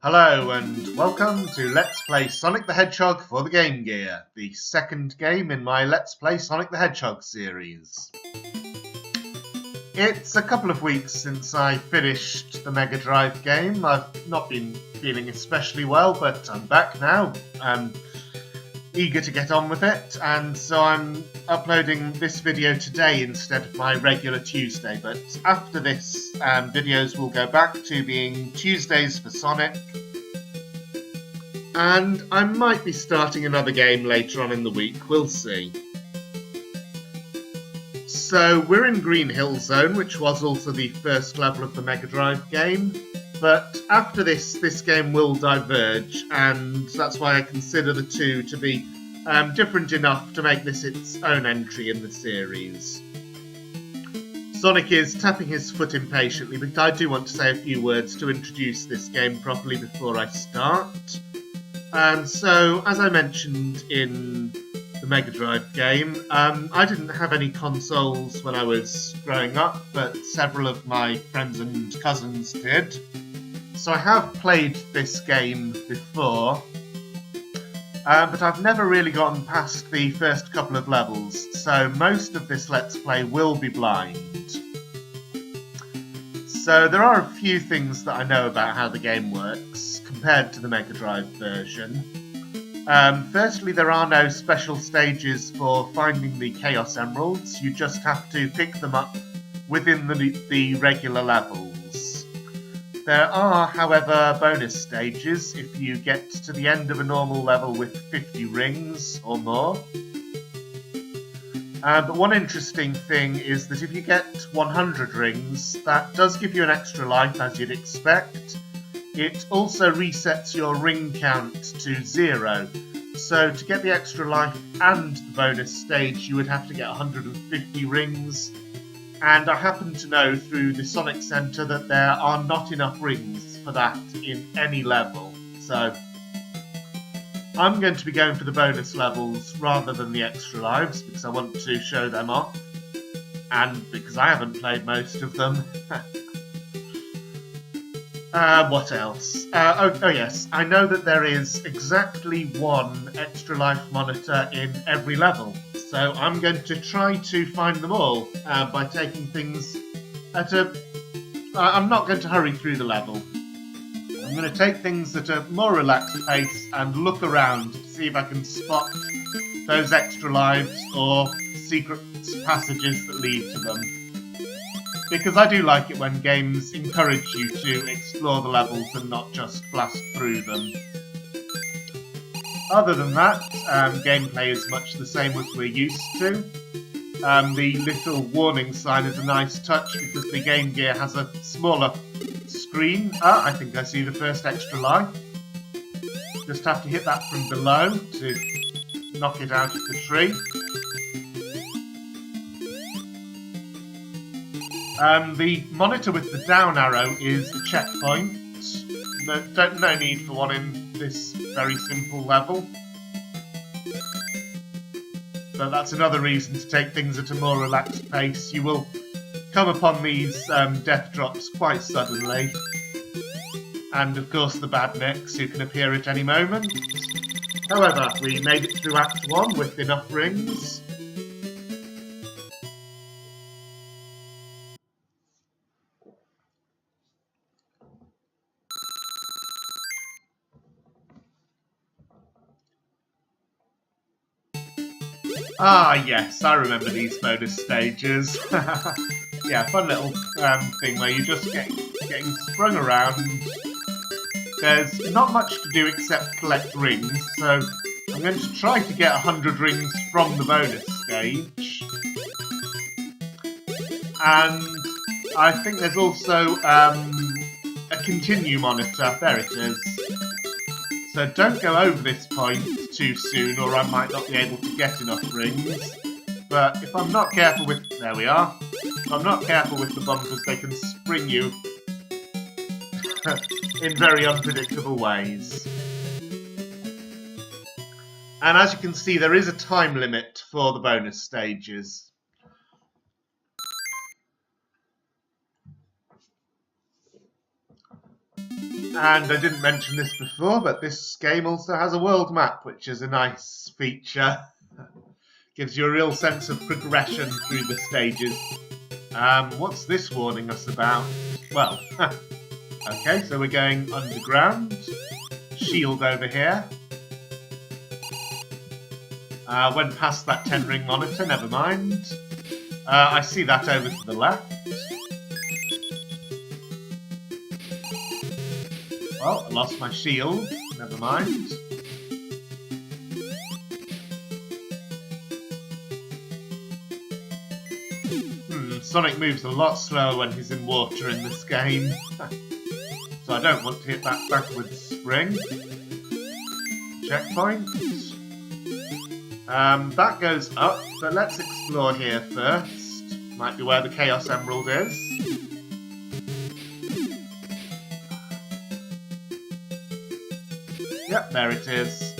Hello and welcome to Let's Play Sonic the Hedgehog for the Game Gear, the second game in my Let's Play Sonic the Hedgehog series. It's a couple of weeks since I finished the Mega Drive game. I've not been feeling especially well, but I'm back now. I'm eager to get on with it, and so I'm uploading this video today instead of my regular Tuesday, but after this videos will go back to being Tuesdays for Sonic, and I might be starting another game later on in the week, we'll see. So we're in Green Hill Zone, which was also the first level of the Mega Drive game, but after this game will diverge, and that's why I consider the two to be different enough to make this its own entry in the series. Sonic is tapping his foot impatiently, but I do want to say a few words to introduce this game properly before I start. And so, as I mentioned in the Mega Drive game, I didn't have any consoles when I was growing up, but several of my friends and cousins did. So I have played this game before, but I've never really gotten past the first couple of levels, so most of this Let's Play will be blind. So there are a few things that I know about how the game works, compared to the Mega Drive version. Firstly, there are no special stages for finding the Chaos Emeralds, you just have to pick them up within the regular levels. There are, however, bonus stages if you get to the end of a normal level with 50 rings or more. But one interesting thing is that if you get 100 rings, that does give you an extra life, as you'd expect. It also resets your ring count to 0. So to get the extra life and the bonus stage, you would have to get 150 rings. And I happen to know through the Sonic Center that there are not enough rings for that in any level. So I'm going to be going for the bonus levels rather than the extra lives because I want to show them off. And because I haven't played most of them. What else? Oh yes, I know that there is exactly one extra life monitor in every level. So I'm going to try to find them all by taking things at a... I'm not going to hurry through the level. I'm going to take things at a more relaxed pace and look around to see if I can spot those extra lives or secret passages that lead to them. Because I do like it when games encourage you to explore the levels and not just blast through them. Other than that, gameplay is much the same as we're used to. The little warning sign is a nice touch because the Game Gear has a smaller screen. I think I see the first extra life. Just have to hit that from below to knock it out of the tree. The monitor with the down arrow is the checkpoint. No need for one in this very simple level. But that's another reason to take things at a more relaxed pace. You will come upon these death drops quite suddenly. And of course the badniks who can appear at any moment. However, we made it through Act 1 with enough rings. Ah, yes, I remember these bonus stages. Yeah, fun little thing where you're just getting sprung around. There's not much to do except collect rings, so I'm going to try to get 100 rings from the bonus stage. And I think there's also a continue monitor. There it is. So don't go over this point too soon or I might not be able to get enough rings. But if I'm not careful with... There we are. If I'm not careful with the bumpers, they can spring you in very unpredictable ways. And as you can see, there is a time limit for the bonus stages. And I didn't mention this before, but this game also has a world map, which is a nice feature. Gives you a real sense of progression through the stages. What's this warning us about? Well, okay, so we're going underground. Shield over here. Went past that 10-ring monitor, never mind. I see that over to the left. Well, I lost my shield, never mind. Sonic moves a lot slower when he's in water in this game. So I don't want to hit that backwards spring. Checkpoint. That goes up, but let's explore here first. Might be where the Chaos Emerald is. Yep, there it is.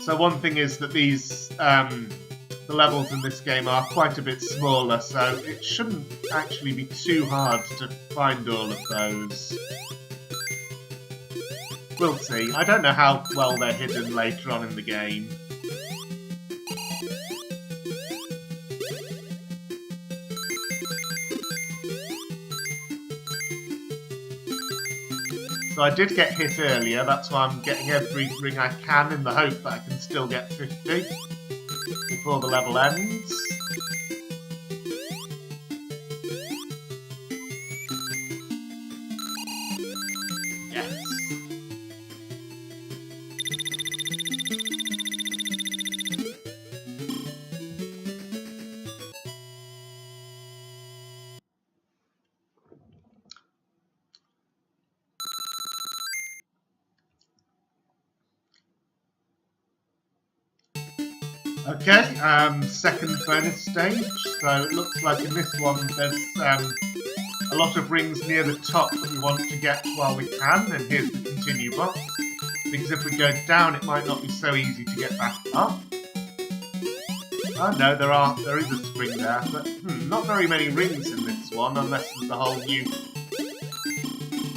So one thing is that these, the levels in this game are quite a bit smaller, so it shouldn't actually be too hard to find all of those. We'll see. I don't know how well they're hidden later on in the game. So I did get hit earlier, that's why I'm getting every ring I can in the hope that I can still get 50 before the level ends. Yes. Okay, second bonus stage. So it looks like in this one there's a lot of rings near the top that we want to get while we can, and here's the continue box. Because if we go down it might not be so easy to get back up. Oh no, there is a spring there, but not very many rings in this one unless there's a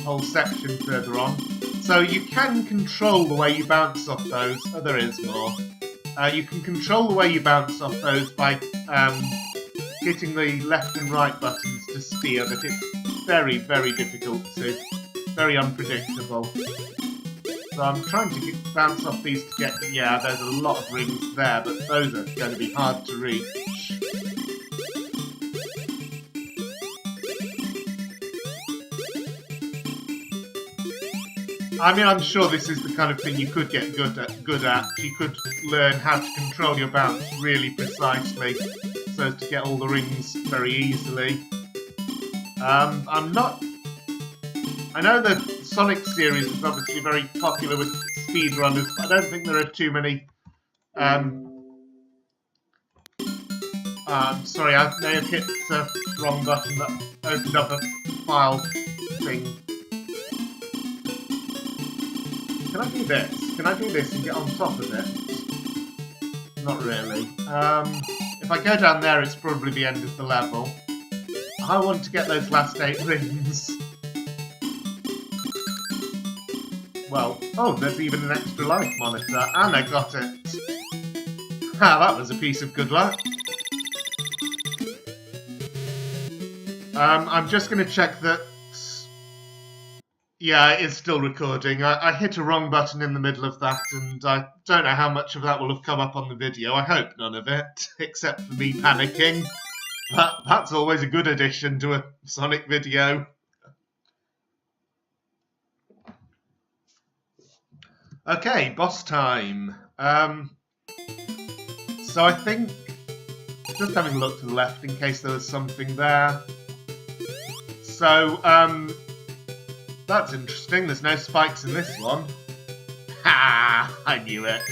whole section further on. So you can control the way you bounce off those. Oh, there is more. You can control the way you bounce off those by hitting the left and right buttons to steer, but it's very, very difficult to. Very unpredictable. So I'm trying to bounce off these to get. Yeah, there's a lot of rings there, but those are going to be hard to reach. I mean, I'm sure this is the kind of thing you could get good at. You could learn how to control your bounce really precisely so as to get all the rings very easily. I'm not... I know the Sonic series is obviously very popular with speedrunners, but I don't think there are too many... sorry, I may have hit the wrong button that opened up a file thing. Can I do this? Can I do this and get on top of it? Not really. If I go down there, it's probably the end of the level. I want to get those last 8 rings. Well, oh, there's even an extra life monitor, and I got it. Ah, that was a piece of good luck. I'm just going to check that... Yeah, it's still recording. I hit a wrong button in the middle of that, and I don't know how much of that will have come up on the video. I hope none of it, except for me panicking. But that's always a good addition to a Sonic video. Okay, boss time. So I think, just having a look to the left in case there was something there. So, that's interesting. There's no spikes in this one. Ha! I knew it.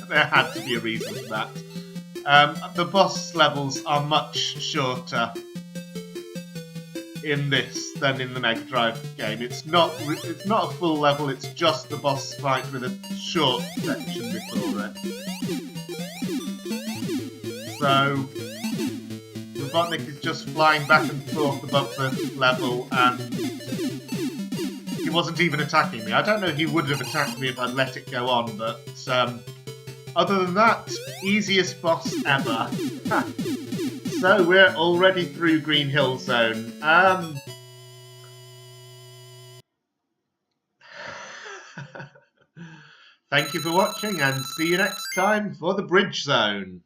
There had to be a reason for that. The boss levels are much shorter in this than in the Mega Drive game. It's not a full level. It's just the boss fight with a short section before it. So Robotnik is just flying back and forth above the level, and he wasn't even attacking me. I don't know if he would have attacked me if I'd let it go on, but other than that, easiest boss ever. So we're already through Green Hill Zone. Thank you for watching, and see you next time for the Bridge Zone.